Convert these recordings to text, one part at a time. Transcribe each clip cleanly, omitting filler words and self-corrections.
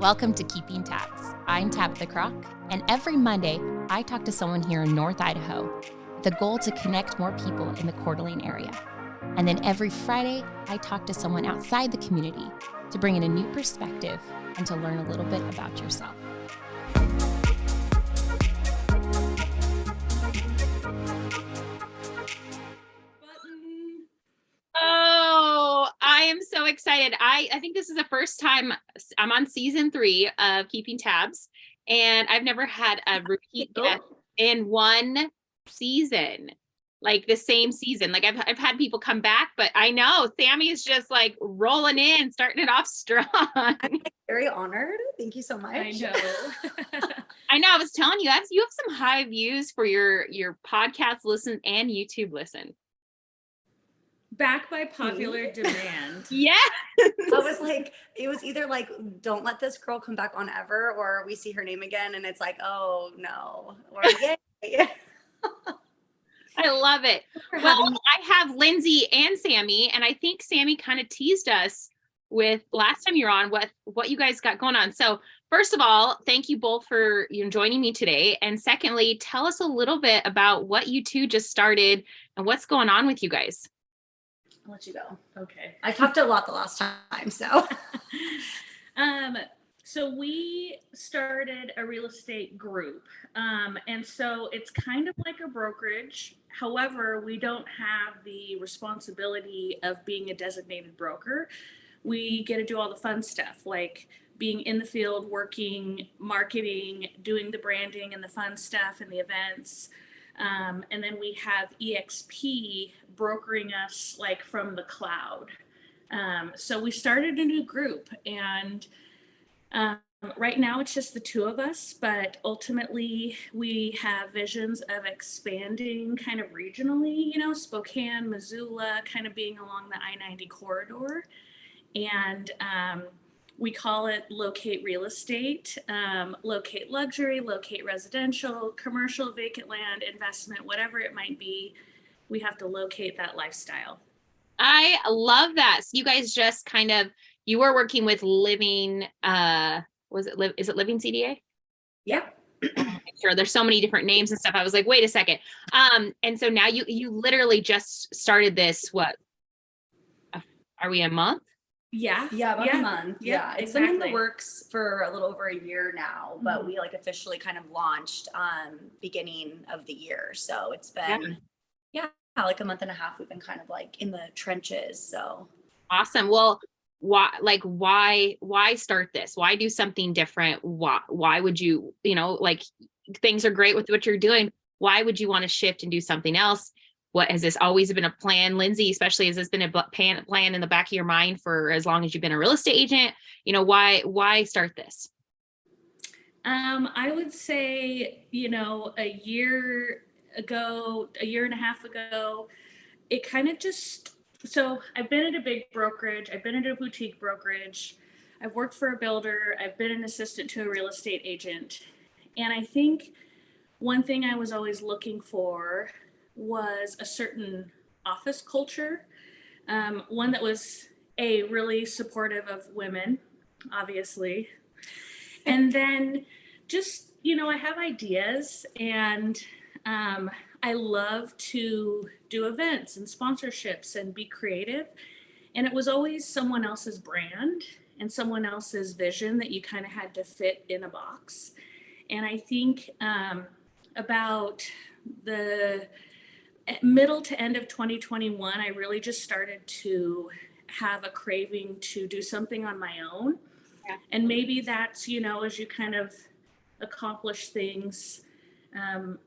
Welcome to Keeping Tabs. I'm Tabitha Croc, and every Monday, I talk to someone here in North Idaho with the goal to connect more people in the Coeur d'Alene area. And then every Friday, I talk to someone outside the community to bring in a new perspective and to learn a little bit about yourself. Oh, I am so excited. I think this is the first time I'm on season 3 of Keeping Tabs, and I've never had a repeat guest in one season, like the same season. Like I've had people come back, but I know Sammy is just like rolling in, starting it off strong. I'm very honored. Thank you so much. I know. I know. I was telling you, you have some high views for your podcast listen and YouTube listen. Back by popular demand. Yeah. I was like, it was either like, don't let this girl come back on ever, or we see her name again and it's like, oh no, or yay. I love it. Well, I have Lindsey and Sammy, and I think Sammy kind of teased us with last time you're on what you guys got going on. So first of all, thank you both for joining me today. And secondly, tell us a little bit about what you two just started and what's going on with you guys. I'll let you go. Okay. I talked a lot the last time, so. So we started a real estate group. And so it's kind of like a brokerage. However, we don't have the responsibility of being a designated broker. We get to do all the fun stuff, like being in the field, working, marketing, doing the branding and the fun stuff and the events. And then we have EXP brokering us like from the cloud. So we started a new group, and right now it's just the two of us, but ultimately we have visions of expanding kind of regionally, Spokane, Missoula, kind of being along the I-90 corridor. And we call it locate real estate, locate luxury, locate residential, commercial, vacant land, investment, whatever it might be. We have to locate that lifestyle. I love that. So you guys just you were working with Living, is it Living CDA? Yep. Sure. There's so many different names and stuff. I was like, wait a second. And so now you literally just started this, are we a month? Yeah, about a month. Yeah, it's exactly. been in the works for a little over a year now, but we like officially kind of launched beginning of the year. So it's been like a month and a half. We've been kind of like in the trenches. So awesome. Well, why start this? Why do something different? Why would you, like things are great with what you're doing. Why would you want to shift and do something else? What has this always been a plan, Lindsey, especially has this been a plan in the back of your mind for as long as you've been a real estate agent? Why start this? I would say, a year and a half ago, it kind of so I've been at a big brokerage. I've been at a boutique brokerage. I've worked for a builder. I've been an assistant to a real estate agent. And I think one thing I was always looking for was a certain office culture, one that was really supportive of women, obviously. And then just, I have ideas, and I love to do events and sponsorships and be creative. And it was always someone else's brand and someone else's vision that you kind of had to fit in a box. And I think about the middle to end of 2021, I really just started to have a craving to do something on my own. Yeah. And maybe that's, as you kind of accomplish things,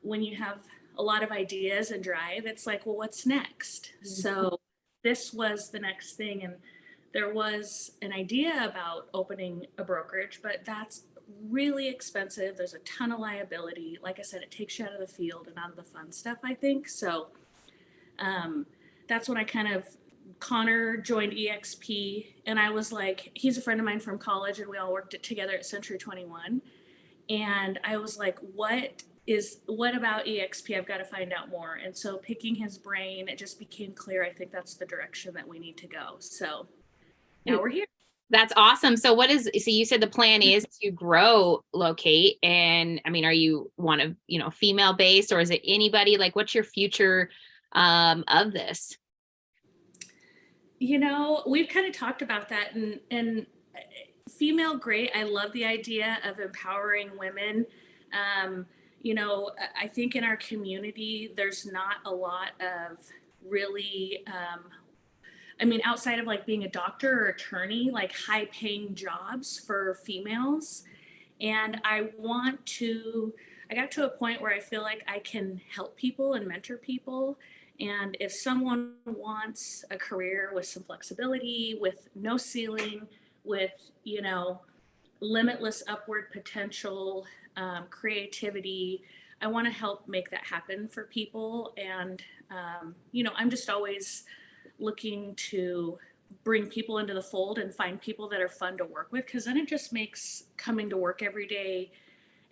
when you have a lot of ideas and drive, it's like, well, what's next? Mm-hmm. So this was the next thing. And there was an idea about opening a brokerage, but that's really expensive. There's a ton of liability. Like I said, it takes you out of the field and out of the fun stuff, I think. So that's when Connor joined EXP, and I was like, he's a friend of mine from college, and we all worked together at Century 21. And I was like, what about EXP? I've got to find out more. And so picking his brain, it just became clear. I think that's the direction that we need to go. So now we're here. That's awesome. So you said the plan is to grow Locate, and I mean, are you one of, female based, or is it anybody? Like, what's your future of this? We've kind of talked about that, and female, great. I love the idea of empowering women. I think in our community, there's not a lot of really, outside of like being a doctor or attorney, like high paying jobs for females. And I got to a point where I feel like I can help people and mentor people. And if someone wants a career with some flexibility, with no ceiling, with, limitless upward potential, creativity, I want to help make that happen for people. And, I'm just always looking to bring people into the fold and find people that are fun to work with, because then it just makes coming to work every day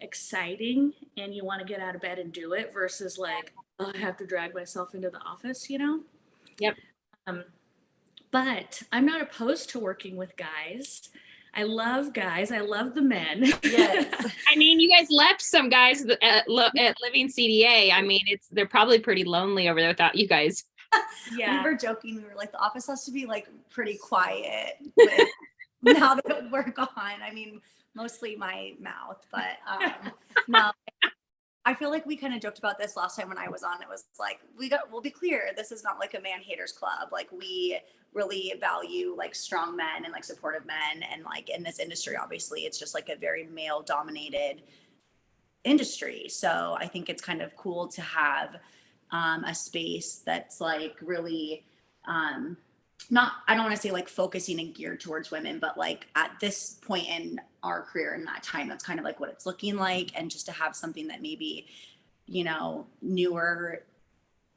exciting and you want to get out of bed and do it versus like, oh, I have to drag myself into the office. Yep. But I'm not opposed to working with guys. I love guys. I love the men. Yes. I mean, you guys left some guys at Living CDA. I mean, they're probably pretty lonely over there without you guys. Yeah. We were joking. We were like, the office has to be like pretty quiet with, now that we're gone. I mean, mostly my mouth, but no. I feel like we kind of joked about this last time when I was on. It was like, we'll be clear, this is not like a man haters club. Like, we really value like strong men and like supportive men. And like in this industry, obviously, it's just like a very male dominated industry. So I think it's kind of cool to have a space that's like really not, I don't want to say like focusing and geared towards women, but like at this point in our career in that time, that's kind of like what it's looking like. And just to have something that maybe, newer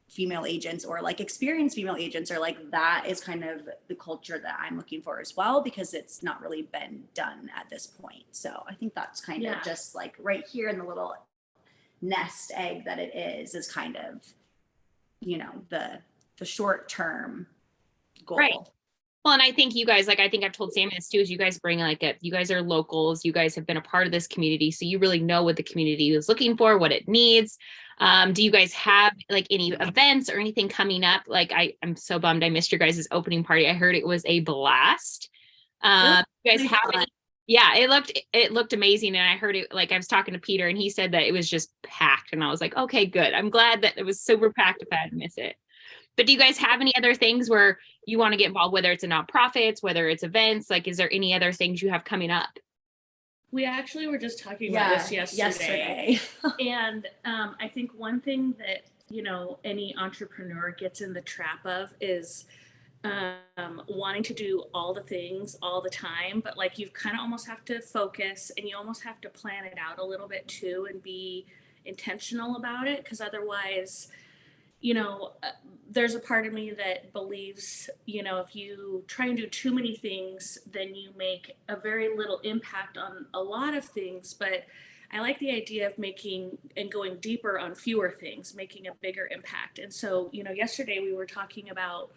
female agents or like experienced female agents are like, that is kind of the culture that I'm looking for as well, because it's not really been done at this point. So I think that's kind of just like right here in the little nest egg that it is kind of, the short term goal. Right. Well, and I think you guys, like, I think I've told Sammy this too, is you guys bring you guys are locals, you guys have been a part of this community, so you really know what the community is looking for, what it needs. Do you guys have like any events or anything coming up? Like, I'm so bummed I missed your guys' opening party. I heard it was a blast. You guys have any? Yeah, it looked amazing. And I heard it, like, I was talking to Peter and he said that it was just packed. And I was like, okay, good. I'm glad that it was super packed if I had to miss it. But do you guys have any other things where you want to get involved, whether it's a nonprofits, whether it's events? Like, is there any other things you have coming up? We actually were just talking about this yesterday. And I think one thing that, any entrepreneur gets in the trap of is wanting to do all the things all the time. But like, you kind of almost have to focus and you almost have to plan it out a little bit too and be intentional about it. Because otherwise, there's a part of me that believes, if you try and do too many things, then you make a very little impact on a lot of things. But I like the idea of making and going deeper on fewer things, making a bigger impact. And so, yesterday we were talking about,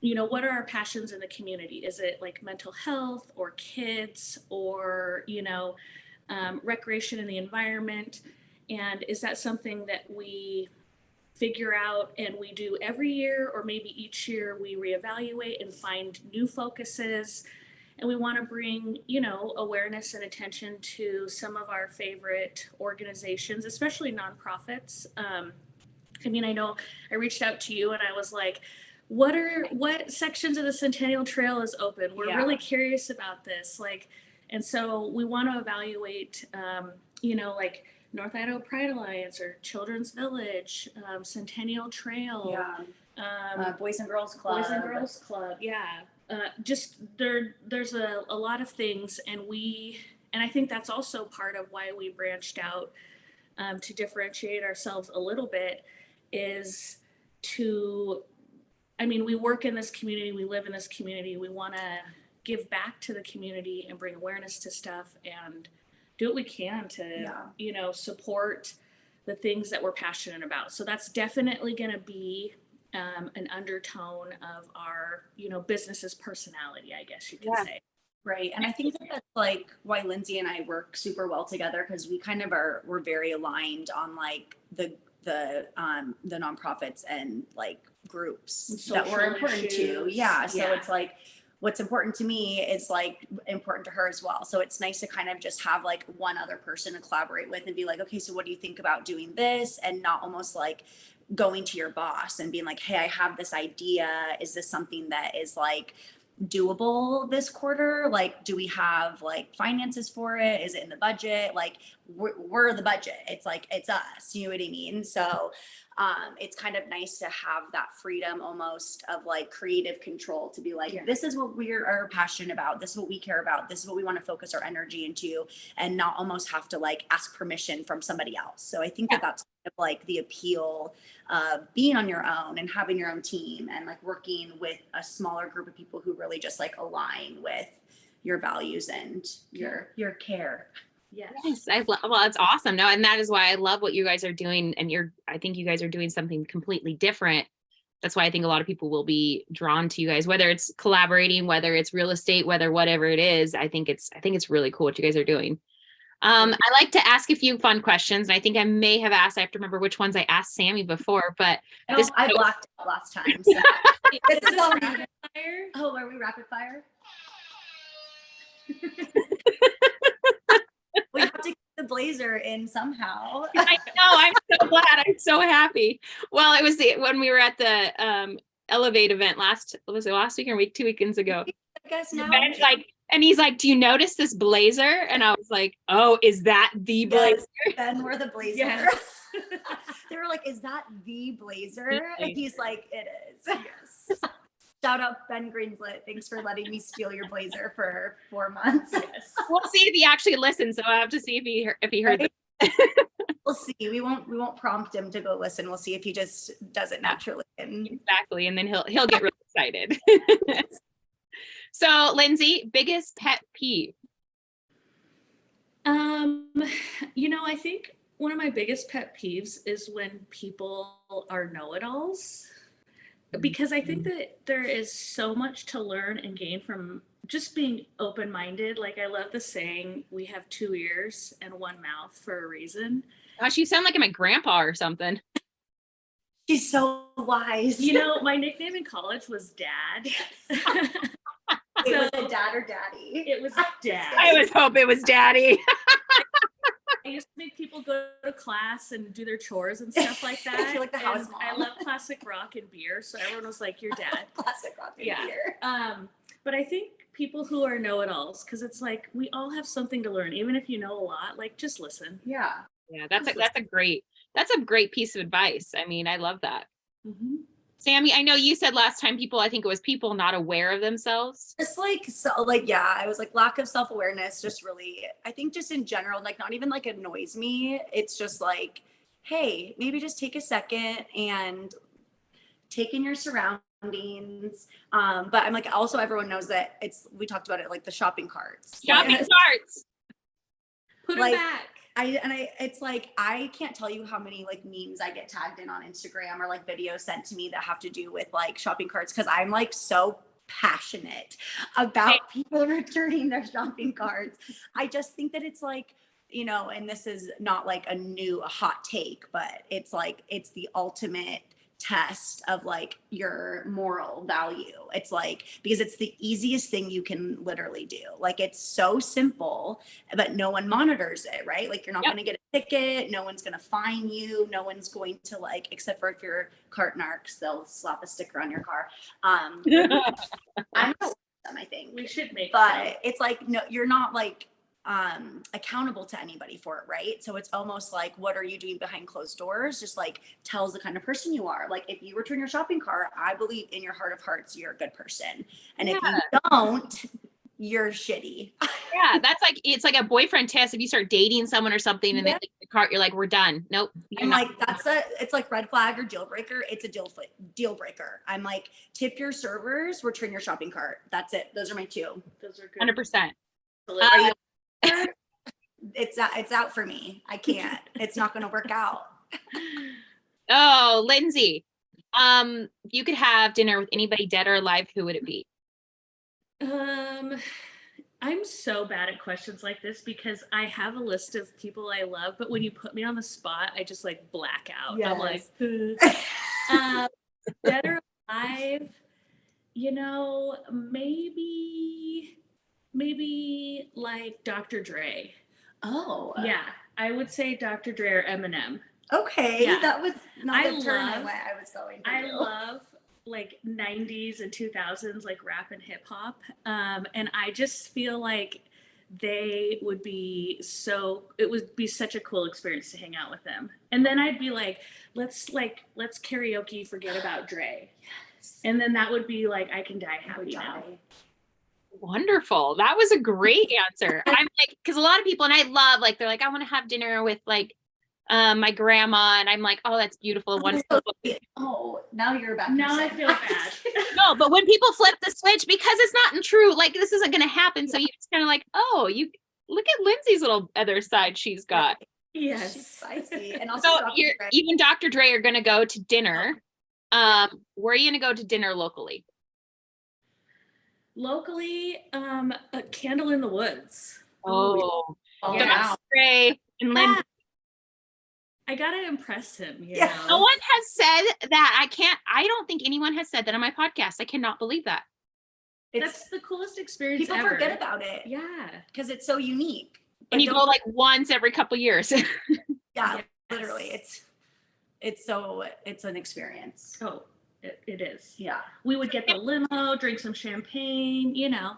what are our passions in the community? Is it like mental health or kids or, recreation in the environment? And is that something that we figure out and we do every year, or maybe each year we reevaluate and find new focuses? And we want to bring, awareness and attention to some of our favorite organizations, especially nonprofits. I know I reached out to you and I was like, what sections of the Centennial Trail is open? We're really curious about this. And so we want to evaluate, like North Idaho Pride Alliance or Children's Village, Centennial Trail, Boys and Girls Club. Yeah. Just there's a lot of things, and I think that's also part of why we branched out to differentiate ourselves a little bit, is we work in this community, we live in this community, we want to give back to the community and bring awareness to stuff and do what we can to, support the things that we're passionate about. So that's definitely going to be an undertone of our, business's personality, I guess you could say. Right. And I think that that's like why Lindsay and I work super well together, because we kind of we're very aligned on like the nonprofits and like groups that we're Social important to. issues. Yeah. So Yeah. it's like what's important to me is like important to her as well. So it's nice to kind of just have like one other person to collaborate with and be like, okay, so what do you think about doing this? And not almost like going to your boss and being like, hey, I have this idea. Is this something that is like doable this quarter? Like, do we have like finances for it? Is it in the budget? Like, we're the budget. It's like, it's us, you know what I mean? So it's kind of nice to have that freedom almost of like creative control to be like, Yeah. this is what we are passionate about. This is what we care about. This is what we want to focus our energy into, and not almost have to like ask permission from somebody else. So I think that that's kind of like the appeal of being on your own and having your own team and like working with a smaller group of people who really just like align with your values and your care. Yes. Yes, well, it's awesome. No, and that is why I love what you guys are doing. And I think you guys are doing something completely different. That's why I think a lot of people will be drawn to you guys, whether it's collaborating, whether it's real estate, whatever it is. I think it's really cool what you guys are doing. I like to ask a few fun questions, and I think I may have asked. I have to remember which ones I asked Sammy before, but No, I blocked out last time. So. This is all rapid fire. Oh, are we rapid fire? We have to get the blazer in somehow. I know. I'm so glad. I'm so happy. Well, it was when we were at the Elevate event last week or two weekends ago. I guess now. Ben's like, and he's like, "Do you notice this blazer?" And I was like, "Oh, is that the blazer?" Yes, Ben wore the blazer. Yes. They were like, "Is that the blazer?" The And he's like, "It is." Yes. Shout out Ben Greenslit. Thanks for letting me steal your blazer for 4 months. Yes. We'll see if he actually listens. So I have to see if he heard it. We'll see. We won't prompt him to go listen. We'll see if he just does it naturally. And Exactly, and then he'll get really excited. So, Lindsay, biggest pet peeve? I think one of my biggest pet peeves is when people are know-it-alls, because I think that there is so much to learn and gain from just being open-minded. Like, I love the saying, we have 2 ears and 1 mouth for a reason. Gosh, you sound like my grandpa or something. she's so wise. My nickname in college was Dad. Was it dad or daddy? It was Dad. I always hope it was Daddy. I used to make people go to class and do their chores and stuff like that. You're like the house And mom. I love classic rock and beer, so everyone was like, "Your dad." Classic rock and Yeah. beer. But I think people who are know-it-alls, because it's like we all have something to learn, even if you know a lot. Like, just listen. Yeah. Yeah, that's a great piece of advice. I mean, I love that. Mm-hmm. Sammy, I know you said last time I think it was people not aware of themselves. Just I was like lack of self-awareness, just really, I think just in general, like not even like annoys me. It's just like, hey, maybe just take a second and take in your surroundings. But I'm like, also everyone knows that we talked about it, like the shopping carts. Shopping carts. Put Like, them back. It's like, I can't tell you how many like memes I get tagged in on Instagram or like videos sent to me that have to do with like shopping carts. Cause I'm like so passionate about people returning their shopping carts. I just think that it's like, and this is not like a hot take, but it's like, it's the ultimate test of like your moral value. It's like, because it's the easiest thing you can literally do. Like, it's so simple, but no one monitors it, right? Like, you're not going to get a ticket. No one's going to fine you. No one's going to like, except for if you're cart narcs, they'll slap a sticker on your car. I'm not them, I think We should make but it's like, no, you're not like accountable to anybody for it, right? So it's almost like, what are you doing behind closed doors? Just like tells the kind of person you are. Like, if you return your shopping cart, I believe in your heart of hearts you're a good person, and if you don't, you're shitty. Yeah, that's like, it's like a boyfriend test. If you start dating someone or something and they take the cart, you're like, we're done. Nope. I'm like, it's like red flag or deal breaker. It's a deal breaker. I'm like, tip your servers, return your shopping cart. That's it. Those are my 2. Those are good. 100%. It's out for me. I can't. It's not going to work out. Oh, Lindsay, you could have dinner with anybody dead or alive. Who would it be? I'm so bad at questions like this because I have a list of people I love, but when you put me on the spot, I just like black out. I'm like, dead or alive, you know, maybe like Dr. Dre. Oh. Yeah, I would say Dr. Dre or Eminem. Okay, Yeah. that was not the turn love- I was going to I do. love like 90s and 2000s like rap and hip hop, and I just feel like they would be it would be such a cool experience to hang out with them. And then I'd be like let's karaoke Forget About Dre. Yes. And then that would be like I Can Die Happy Now. Wonderful. That was a great answer. I'm like, because a lot of people, and I love, like, they're like, I want to have dinner with like my grandma, and I'm like, oh, that's beautiful, wonderful. Oh, now you're back. Now I feel bad. No, but when people flip the switch, because it's not true, like this isn't going to happen. So you just kind of like, oh, you look at Lindsay's little other side she's got. Yes. She's spicy. And also So even Dr. Dre are going to go to dinner. Where are you going to go to dinner locally? Locally, a Candle in the Woods. Oh, yeah. Dr. Dre and Lindsay. I gotta impress him, you Yeah. know. No one has said that. I don't think anyone has said that on my podcast. I cannot believe that. That's the coolest experience people ever. forget about it. Yeah. Because it's so unique. And you go like once every couple years. Yeah, Yes. literally. It's an experience. Oh, it is. Yeah. We would get the limo, drink some champagne, you know.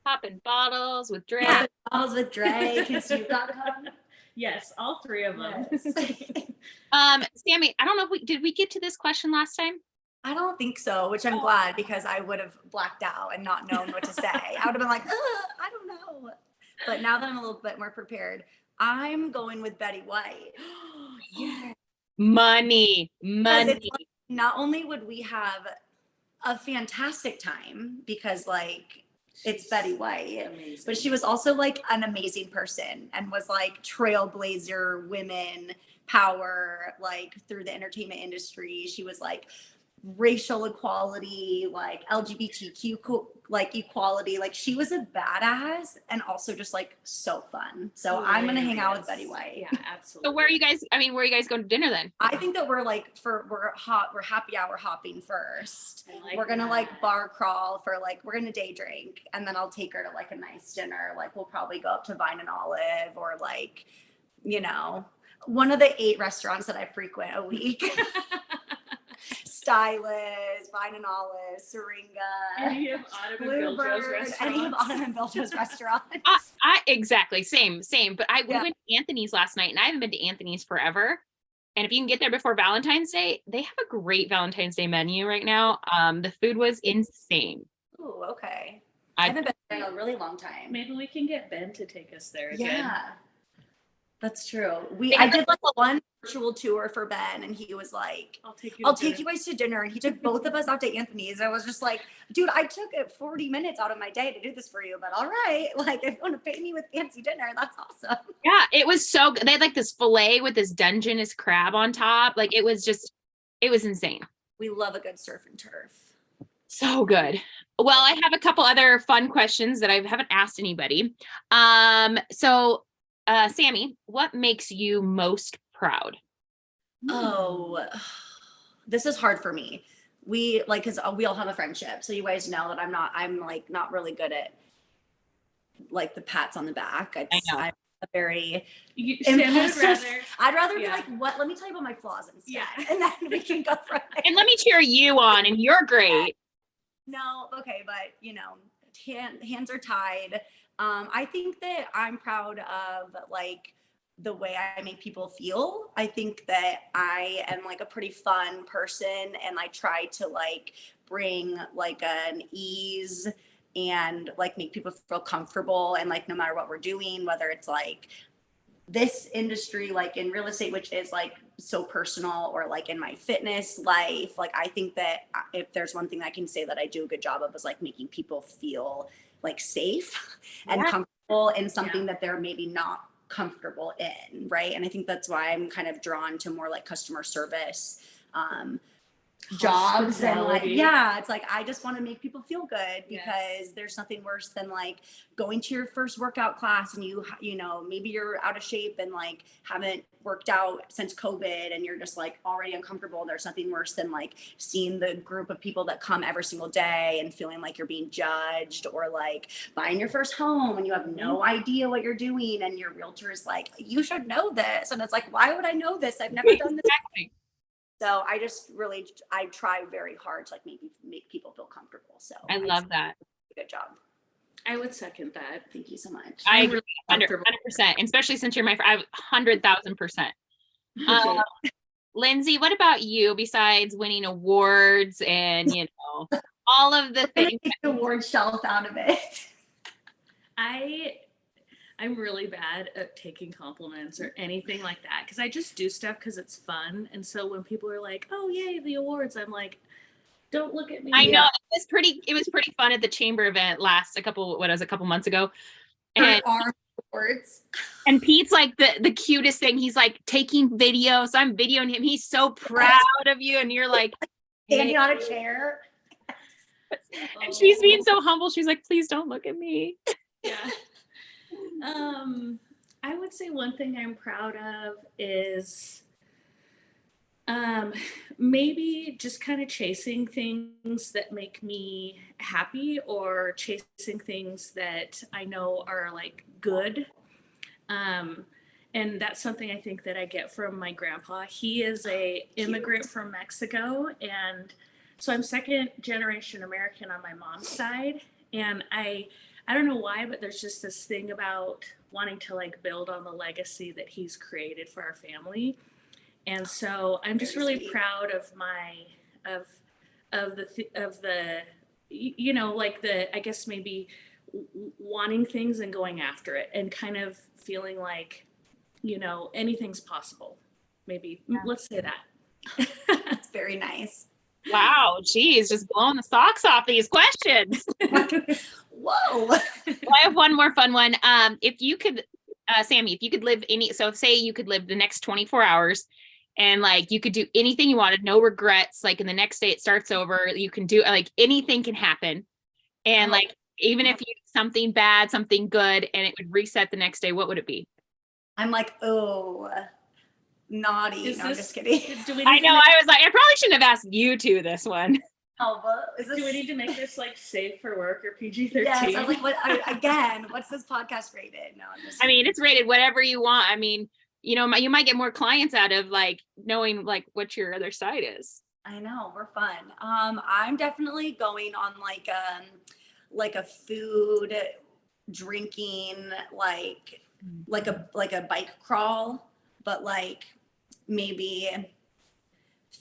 Popping bottles with Dre. Yeah, bottles with Dre, because you got him. Yes, all three of them. Yes. Sammy, I don't know if did we get to this question last time? I don't think so, which I'm glad, because I would have blacked out and not known what to say. I would have been like, I don't know. But now that I'm a little bit more prepared, I'm going with Betty White. Yeah. Money. Like, not only would we have a fantastic time because like it's Betty White, Amazing. but she was also like an amazing person and was like trailblazer women power, like through the entertainment industry. She was like racial equality, like LGBTQ like equality. Like she was a badass and also just like so fun. So I'm gonna hang out with Betty White. Yeah, absolutely. So where are you guys going to dinner then? I think that we're happy hour hopping first. We're gonna like bar crawl for like, we're gonna day drink, and then I'll take her to like a nice dinner. Like we'll probably go up to Vine and Olive, or like, you know, one of the 8 restaurants that I frequent a week. Stylist, Vine and Olive, Syringa, Any of Autumn and Biljo's restaurants. any of Autumn and Biljo's restaurants. I exactly same. But we Yeah. went to Anthony's last night, and I haven't been to Anthony's forever. And if you can get there before Valentine's Day, they have a great Valentine's Day menu right now. The food was insane. Ooh, okay. I haven't been there in a really long time. Maybe we can get Ben to take us there again. Yeah, that's true. I did like one virtual tour for Ben, and he was like, I'll take you guys to dinner. And he took both of us out to Anthony's. I was just like, dude, I took 40 minutes out of my day to do this for you, but all right. Like, if you want to pay me with fancy dinner, that's awesome. Yeah, it was so good. They had like this filet with this Dungeness crab on top. Like it was insane. We love a good surf and turf. So good. Well, I have a couple other fun questions that I haven't asked anybody. Sammy, what makes you most proud? Oh, this is hard for me. We like, cause we all have a friendship. So you guys know that I'm like not really good at like the pats on the back. I know. I'm a very impulsive. I'd rather be Yeah. like, what? Let me tell you about my flaws instead. Yeah. And then we can go from there. And let me cheer you on, and you're great. No, okay, but you know, hands are tied. I think that I'm proud of like the way I make people feel. I think that I am like a pretty fun person, and I try to like bring like an ease and like make people feel comfortable, and like no matter what we're doing, whether it's like this industry, like in real estate, which is like so personal, or like in my fitness life, like I think that if there's one thing I can say that I do a good job of is like making people feel like safe and comfortable in something that they're maybe not comfortable in, right? And I think that's why I'm kind of drawn to more like customer service jobs and like, Hospitality. yeah, it's like, I just want to make people feel good because Yes. there's nothing worse than like going to your first workout class and you know, maybe you're out of shape and like haven't worked out since COVID and you're just like already uncomfortable. There's nothing worse than like seeing the group of people that come every single day and feeling like you're being judged, or like buying your first home and you have no idea what you're doing and your realtor is like, you should know this. And it's like, why would I know this? I've never done this. Exactly. So I try very hard to like make people feel comfortable. So I love that. good job. I would second that. Thank you so much. I I'm agree really 100%, especially since you're my friend. 100,000%. Lindsey, what about you besides winning awards and, you know, all of the things? Take the award shelf out of it. I'm really bad at taking compliments or anything like that because I just do stuff because it's fun. And so when people are like, "Oh, yay, the awards," I'm like, "Don't look at me." I know it was pretty fun at the chamber event a couple months ago. And Awards. And Pete's like the cutest thing. He's like taking videos. So I'm videoing him. He's so proud of you. And you're like Standing on a chair. And she's being so humble. She's like, please don't look at me. Yeah. I would say one thing I'm proud of is maybe just kind of chasing things that make me happy or chasing things that I know are like good. And that's something I think that I get from my grandpa. He is a immigrant from Mexico, and so I'm second generation American on my mom's side. And I don't know why, but there's just this thing about wanting to like build on the legacy that he's created for our family. And so I'm just really proud of the you know, like I guess maybe wanting things and going after it and kind of feeling like, you know, anything's possible. Maybe let's say that. That's very nice. Wow, geez, just blowing the socks off these questions. Whoa. Well, I have one more fun one. If you could, Sammy, if you could live say you could live the next 24 hours and like you could do anything you wanted, no regrets, like in the next day it starts over, you can do like anything can happen. And like, even if you do something bad, something good, and it would reset the next day, what would it be? I'm like, oh, naughty. No, I'm just kidding. I know. I was like, I probably shouldn't have asked you two this one. Oh, but do we need to make this like safe for work or PG-13? Yes, I was like, again, what's this podcast rated? No, I mean, it's rated whatever you want. I mean, you know, you might get more clients out of like knowing like what your other side is. I know, we're fun. I'm definitely going on like a food, drinking, like a bike crawl, but like maybe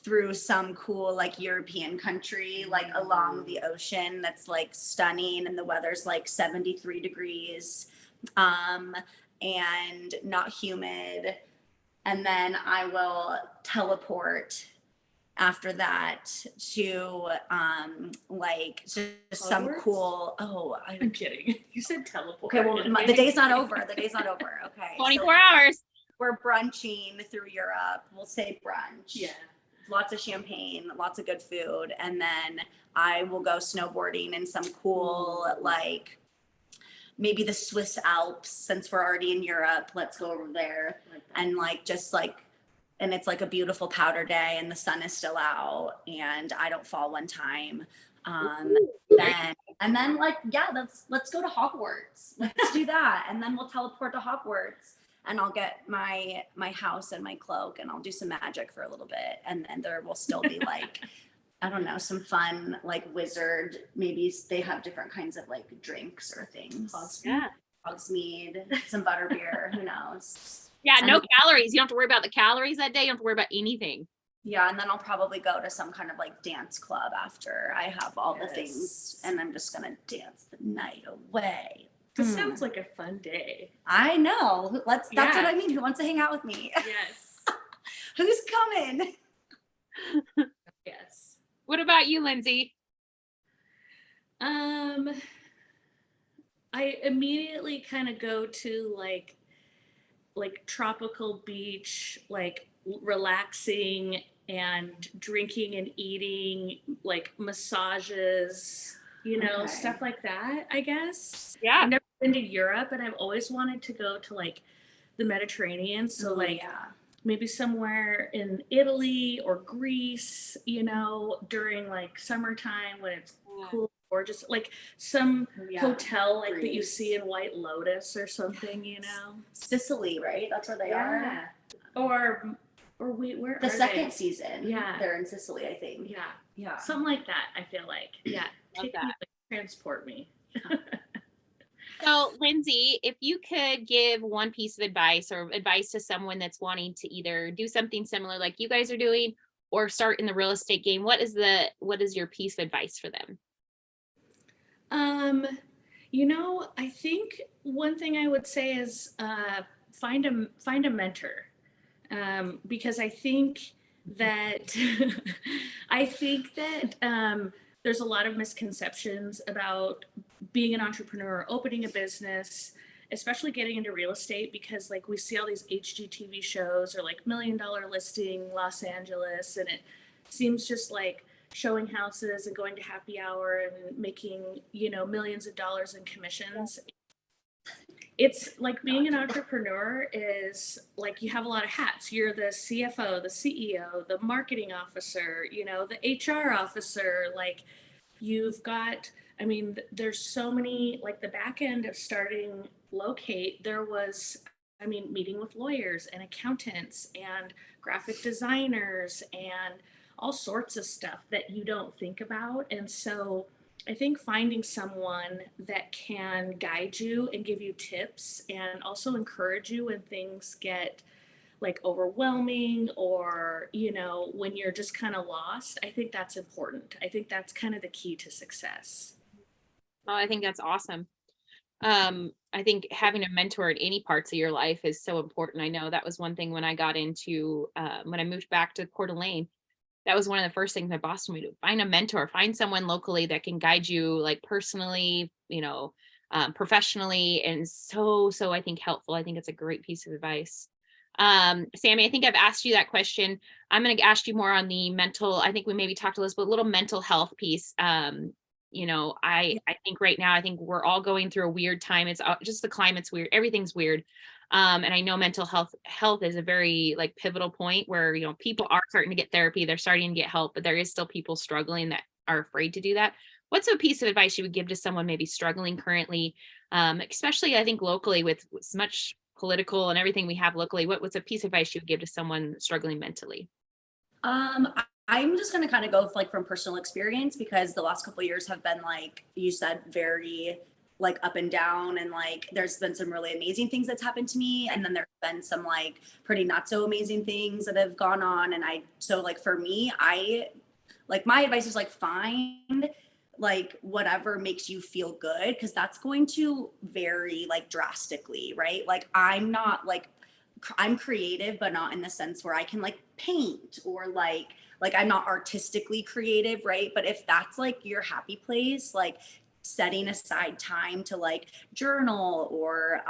through some cool like European country, like along the ocean that's like stunning and the weather's like 73 degrees and not humid. And then I will teleport after that to like just some cool I'm kidding. You said teleport. Okay, well the day's not over. The day's not over. Okay. 24 hours. We're brunching through Europe. We'll say brunch. Yeah. Lots of champagne, lots of good food. And then I will go snowboarding in some cool, like maybe the Swiss Alps, since we're already in Europe. Let's go over there and like just like, and it's like a beautiful powder day and the sun is still out and I don't fall one time. Then like, yeah, let's go to Hogwarts. Let's do that. And then we'll teleport to Hogwarts and I'll get my house and my cloak and I'll do some magic for a little bit. And then there will still be like, I don't know, some fun, like wizard, maybe they have different kinds of like drinks or things. Hogsmeade, some butterbeer, who knows? Yeah, no calories. You don't have to worry about the calories that day. You don't have to worry about anything. Yeah, and then I'll probably go to some kind of like dance club after I have all the things and I'm just gonna dance the night away. This sounds like a fun day. I know. That's what I mean. Who wants to hang out with me? Yes. Who's coming? Yes. What about you, Lindsey? I immediately kind of go to like tropical beach, like relaxing and drinking and eating, like massages, you know, Okay. stuff like that, I guess. Yeah. I've never been to Europe, and I've always wanted to go to like the Mediterranean. So Ooh, like yeah. maybe somewhere in Italy or Greece, you know, during like summertime when it's Yeah. cool, or just like some Yeah. hotel like that you Greece. see in White Lotus or something, you know. Sicily, right? That's where they are. Or wait, where The are second they? season. Yeah. They're in Sicily, I think. Yeah, Yeah. something like that. I feel like, yeah, Love take me, that. like, transport me. So, Lindsay, if you could give one piece of advice or advice to someone that's wanting to either do something similar like you guys are doing or start in the real estate game, what is your piece of advice for them? Um, you know, I think one thing I would say is find a mentor, because I think that I think that there's a lot of misconceptions about being an entrepreneur, opening a business, especially getting into real estate, because like we see all these HGTV shows or like $1 Million Listing Los Angeles, and it seems just like showing houses and going to happy hour and making, you know, millions of dollars in commissions. It's like being an entrepreneur is like you have a lot of hats. You're the CFO, the CEO, the marketing officer, you know, the HR officer. Like you've got, I mean, there's so many, like the back end of starting Locate, there was, I mean, meeting with lawyers and accountants and graphic designers and all sorts of stuff that you don't think about. And so I think finding someone that can guide you and give you tips and also encourage you when things get like overwhelming, or you know, when you're just kind of lost, I think that's important. I think that's kind of the key to success. Oh, I think that's awesome. I think having a mentor in any parts of your life is so important. I know that was one thing when I got into when I moved back to Coeur d'Alene. That was one of the first things my boss told me to do. Find a mentor, find someone locally that can guide you, like personally, professionally, and so I think helpful. I think it's a great piece of advice. Sammy, I think I've asked you that question. I'm going to ask you more on the mental. I think we maybe talked a little mental health piece. I think right now, I think we're all going through a weird time. It's just the climate's weird. Everything's weird. And I know mental health is a very like pivotal point where, people are starting to get therapy, they're starting to get help, but there is still people struggling that are afraid to do that. What's a piece of advice you would give to someone maybe struggling currently, especially I think locally with so much political and everything we have locally? What's a piece of advice you would give to someone struggling mentally? I'm just gonna kind of go with, like, from personal experience, because the last couple of years have been, like you said, very like up and down, and like there's been some really amazing things that's happened to me, and then there's been some like pretty not so amazing things that have gone on. And so like for me, I like my advice is like find like whatever makes you feel good, because that's going to vary like drastically, right? Like I'm creative, but not in the sense where I can like paint, or like I'm not artistically creative, right? But if that's like your happy place, like setting aside time to like journal or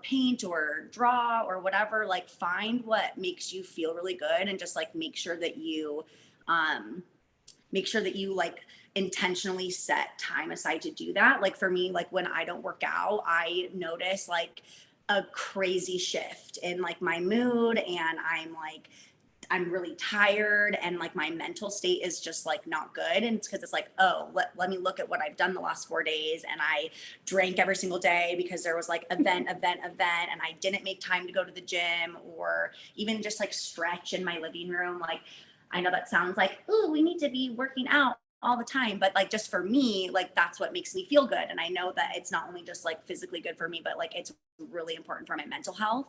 paint or draw or whatever, like find what makes you feel really good, and just like um make sure that you like intentionally set time aside to do that. Like for me, like when I don't work out, I notice like a crazy shift in like my mood, and I'm really tired, and like my mental state is just like not good. And it's because it's like, oh, let me look at what I've done the last 4 days, and I drank every single day because there was like event, and I didn't make time to go to the gym or even just like stretch in my living room. Like, I know that sounds like, oh, we need to be working out all the time, but like just for me, like that's what makes me feel good. And I know that it's not only just like physically good for me, but like it's really important for my mental health.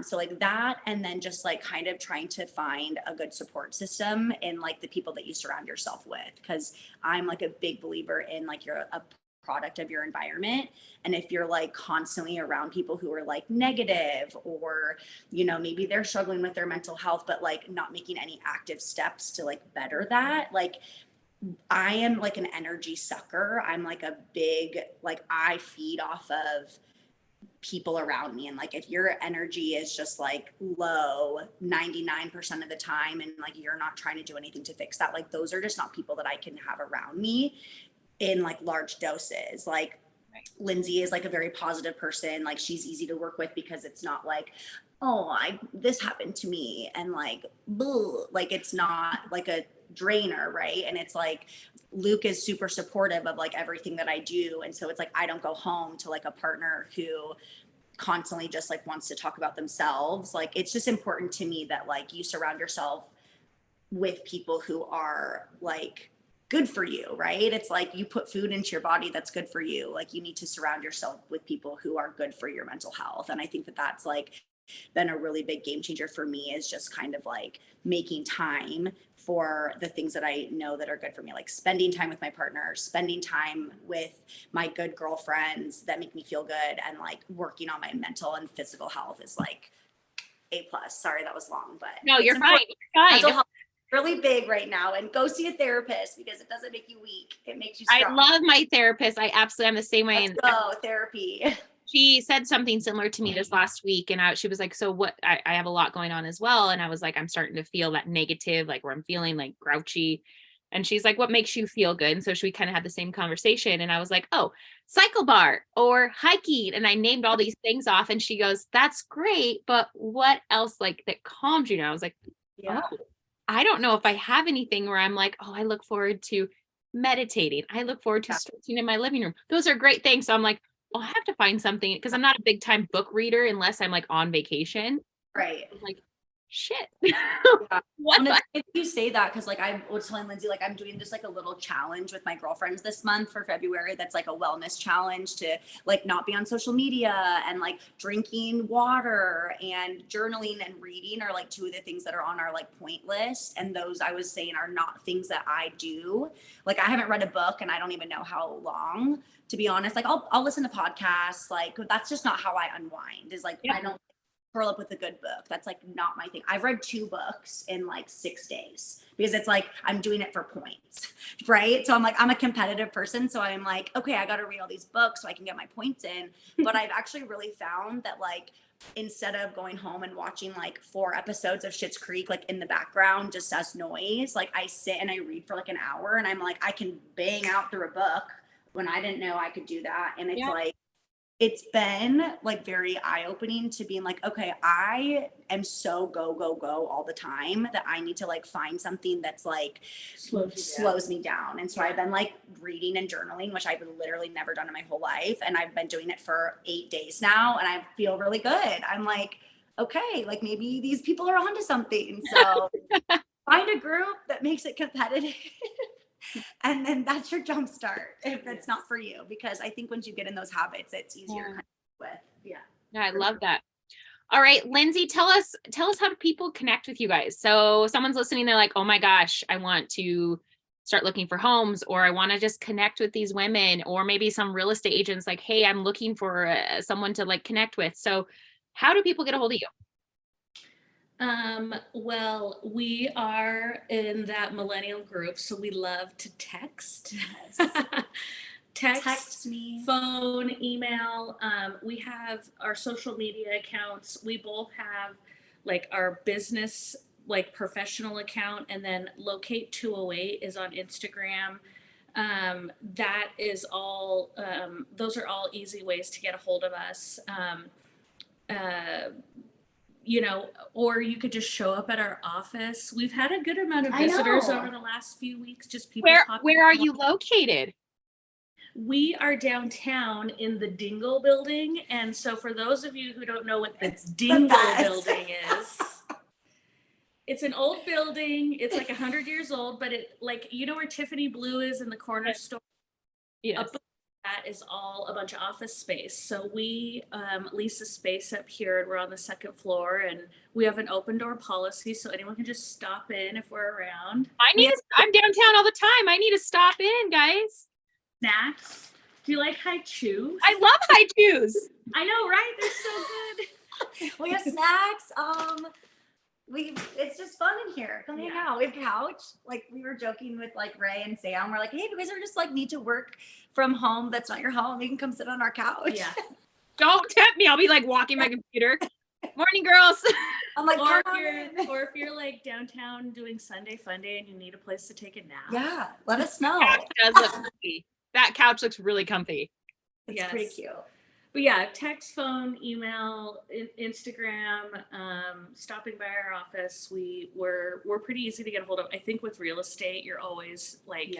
So like that, and then just like kind of trying to find a good support system in like the people that you surround yourself with, because I'm like a big believer in like you're a product of your environment. And if you're like constantly around people who are like negative, or maybe they're struggling with their mental health but like not making any active steps to like better that, like I am like an energy sucker. I'm like a big, like I feed off of people around me. And like, if your energy is just like low 99% of the time, and like, you're not trying to do anything to fix that, like, those are just not people that I can have around me in like large doses. Like, Lindsey is like a very positive person. Like, she's easy to work with because it's not like, oh, this happened to me, and like, blah. Like, it's not like a drainer, right? And it's like, Luke is super supportive of like everything that I do. And so it's like, I don't go home to like a partner who constantly just like wants to talk about themselves. Like, it's just important to me that like you surround yourself with people who are like good for you, right? It's like, you put food into your body that's good for you. Like, you need to surround yourself with people who are good for your mental health. And I think that that's like been a really big game changer for me, is just kind of like making time for the things that I know that are good for me, like spending time with my partner, spending time with my good girlfriends that make me feel good, and like working on my mental and physical health is like A plus. Sorry, that was long, but No, it's you're fine. important. You're fine. Mental health is really big right now, and go see a therapist because it doesn't make you weak. It makes you strong. I love my therapist. I absolutely am the same way. Let's go, therapy. She said something similar to me this last week, and she was like, so what, I have a lot going on as well. And I was like, I'm starting to feel that negative, like where I'm feeling like grouchy. And she's like, what makes you feel good? And so we kind of had the same conversation. And I was like, oh, cycle bar or hiking. And I named all these things off. And she goes, that's great. But what else like that calms you now? I was like, Yeah. oh, I don't know if I have anything where I'm like, oh, I look forward to meditating. I look forward to stretching in my living room. Those are great things. So I'm like, I'll have to find something, because I'm not a big time book reader unless I'm like on vacation. Right. I'm like, shit. Yeah. What? And it's if you say that, because like I was telling Lindsey, like I'm doing just like a little challenge with my girlfriends this month for February. That's like a wellness challenge to like not be on social media, and like drinking water and journaling and reading are like two of the things that are on our like point list. And those, I was saying, are not things that I do. Like, I haven't read a book and I don't even know how long, to be honest. Like, I'll listen to podcasts. Like, that's just not how I unwind, is like, Yeah. I don't curl up with a good book. That's like not my thing. I've read 2 books in like 6 days because it's like, I'm doing it for points, right? So I'm like, I'm a competitive person. So I'm like, okay, I got to read all these books so I can get my points in. But I've actually really found that like, instead of going home and watching like 4 episodes of Schitt's Creek, like in the background, just as noise, like I sit and I read for like an hour, and I'm like, I can bang out through a book when I didn't know I could do that. And it's like, it's been like very eye-opening to being like, okay, I am so go all the time that I need to like find something that's like slows me down. And so I've been like reading and journaling, which I've literally never done in my whole life. And I've been doing it for 8 days now, and I feel really good. I'm like, okay, like maybe these people are onto something. So find a group that makes it competitive. And then that's your jump start if it's not for you, because I think once you get in those habits, it's easier to kind of with. Yeah. Yeah, I love that. All right, Lindsey, tell us how people connect with you guys. So someone's listening, they're like, oh my gosh, I want to start looking for homes, or I want to just connect with these women, or maybe some real estate agents like, hey, I'm looking for someone to like connect with. So how do people get a hold of you? Well, we are in that millennial group, so we love to text. Yes. Text me. Phone, email. We have our social media accounts. We both have like our business, like professional account, and then Locate 208 is on Instagram. That is all, those are all easy ways to get a hold of us. You know, or you could just show up at our office. We've had a good amount of visitors over the last few weeks, just people. Where are you located? We are downtown in the Dingle building. And so for those of you who don't know what the Dingle building is, it's an old building. It's like 100 years old, but it, like, you know where Tiffany Blue is in the corner store? Yes. Up that is all a bunch of office space. So we lease a space up here, and we're on the 2nd floor, and we have an open door policy, so anyone can just stop in if we're around. I'm downtown all the time. I need to stop in, guys. Snacks. Do you like high chews? I love high chews. I know, right? They're so good. We have snacks. It's just fun in here. Come hang out. We have a couch. Like, we were joking with like Ray and Sam. We're like, hey, if you guys are just like need to work from home, that's not your home, you can come sit on our couch. Yeah. Don't tempt me. I'll be like walking my computer. Morning, girls. I'm like, Or come on in. if you're like downtown doing Sunday fun day and you need a place to take a nap. Yeah, let us know. Couch does look comfy. That couch looks really comfy. It's pretty cute. But yeah, text, phone, email, Instagram, stopping by our office. We're pretty easy to get a hold of. I think with real estate, you're always like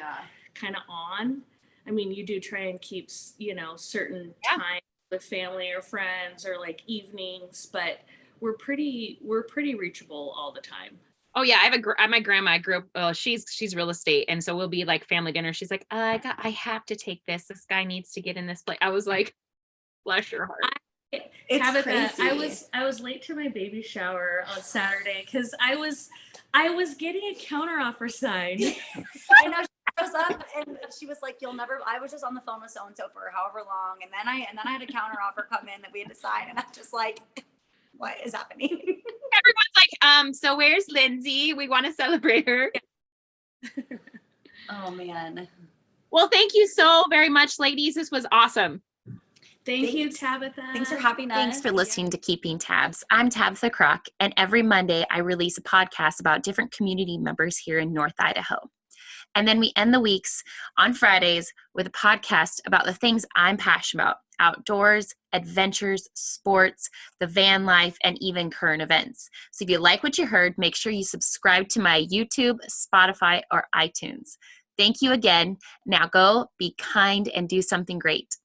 kind of on. I mean, you do try and keep, certain time with family or friends or like evenings, but we're pretty reachable all the time. Oh yeah, I have my grandma. I grew up. She's real estate, and so we'll be like family dinner. She's like, I have to take this. This guy needs to get in this place. I was like, bless your heart. It's crazy. I was late to my baby shower on Saturday because I was getting a counteroffer signed. I know. She was up and she was like, I was just on the phone with so-and-so for however long. And then I had a counteroffer come in that we had to sign. And I'm just like, what is happening? Everyone's like, so where's Lindsey? We want to celebrate her. Oh man. Well, thank you so very much, ladies. This was awesome. Thank you, Tabitha. Thanks for having us. Thanks for listening to Keeping Tabs. I'm Tabitha Crock, and every Monday I release a podcast about different community members here in North Idaho. And then we end the weeks on Fridays with a podcast about the things I'm passionate about: outdoors, adventures, sports, the van life, and even current events. So if you like what you heard, make sure you subscribe to my YouTube, Spotify, or iTunes. Thank you again. Now go be kind and do something great.